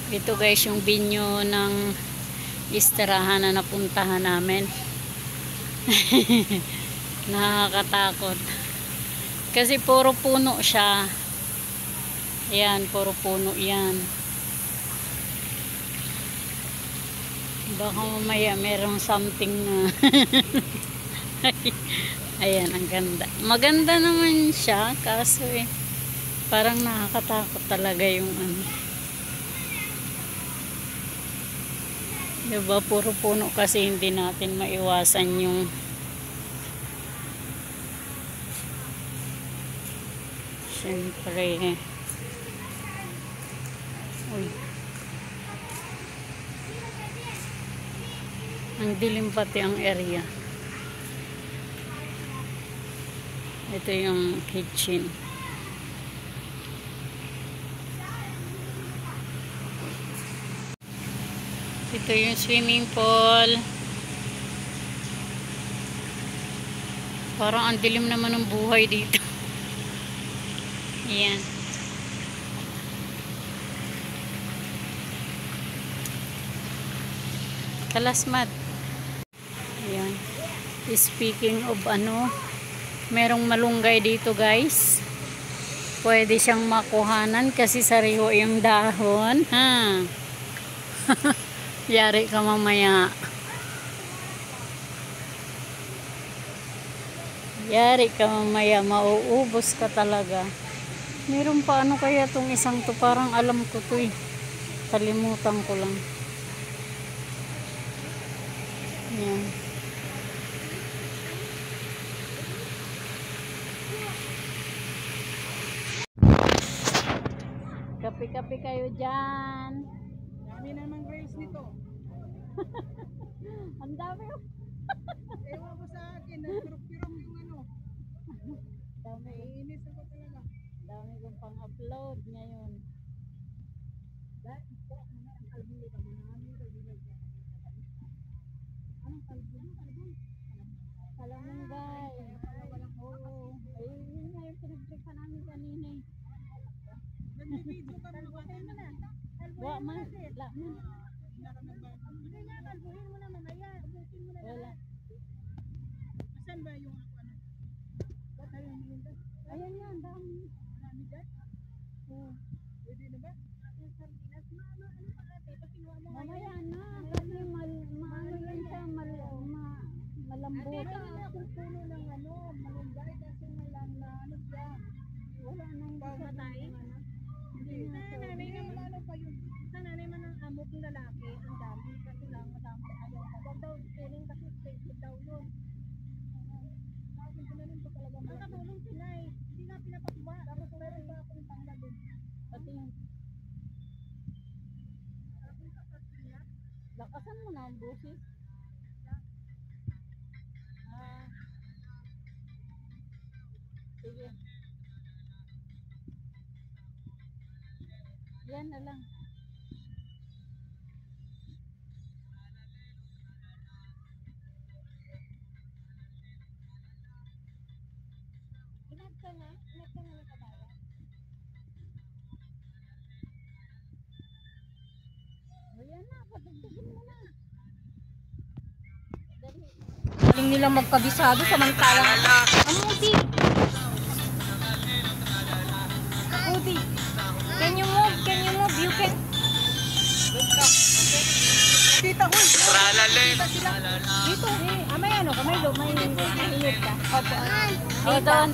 Ito guys yung binyo ng istirahan na napuntahan namin. Nakakatakot. Kasi puro puno siya. Ayan, puro puno yan. Baka mamaya merong something na. Ayan, ang ganda. Maganda naman siya, kaso parang nakakatakot talaga yung ano. Diba, puro puno kasi hindi natin maiwasan yung siyempre uy, ang dilim pati ang area. Ito yung kitchen. Ito yung swimming pool. Parang ang dilim naman ng buhay dito. Ayan. Kalasmad. Ayan. Speaking of ano, merong malunggay dito guys. Pwede siyang makuhanan kasi sariwa yung dahon. Ha? Yari ka mamaya. Yari ka mamaya. Mauubos ka talaga. Meron pa ano kaya tong isang to? Parang alam ko to eh. Kalimutan ko lang. Yan. Kape-kape kayo dyan. Dami naman grades nito. Ang dami. Ewan ko sa akin, nagpirok-pirok yung ano. Dami. Iinis ako talaga. Dami kong pang-upload ngayon. Dahil po, ang kalbuli ka mo na amin. Anong kalbuli? Kalamunggay. Oo. Ay, yun nga yung pinag-tripan namin kanina eh. Nag-video ka mo na. Wa man. La man. Hindi nga, kalbuhin mo na mamaya. Ubusin mo na Wala. lahat. Asan ba yung ano? Ba't ayaw mo yun? Ayan yan, dami. Marami dyan? Oo. Pwede na ba? Yung sardinas, ano pa ate? Pag kinuha mo Mamaya na. Kasi maano yan siya. Malambot. Ate, wala akong puno ng ano, malunggay kasi malang na ano siya. Wala na yung Pamatay? Hindi na. Sa nanay naman ano pa yun. Sa nanay man ang amo kong lalaki, ang dami. Kasi lang, madami ayaw. Wag daw, feeling kasi stable daw yun. Sabi ko na rin po talaga. Ang katulong sila eh. Hindi na pinapatuwa. Tapos meron pa akong tangla din. Pati yung lakasan mo na ang busis. Sige. Yan na lang. Inag ka na ng kabala. Ayan na, patugtugin mo na. Dali. Galing nilang magkabisado samantalang Amuti! Amuti! Can you move? You can... Tita, huy! Tita sila. Dito, may ano ka, may init ka. Opo. Doon.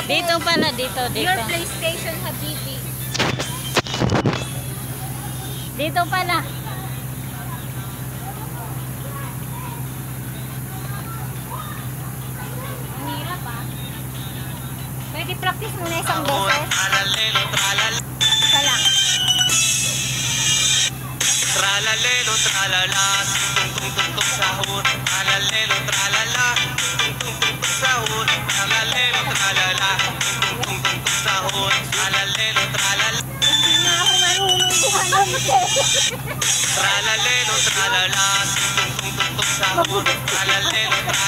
Dito pala, dito. Your PlayStation, Habibi. Dito pala. Ang hirap ah. Pwede practice muna isang beses. Isa lang. Tralalelo, tralala, tung-tung-tung sahur. Tralalelo, tralala, tung-tung-tung sahur. Tralalelo, tralala, tung-tung-tung sahur. Tralalelo, tralala. Hindi na ako marunong gumanon. Tralalelo, tralala, tung-tung-tung sahur. Tralalelo, tralala.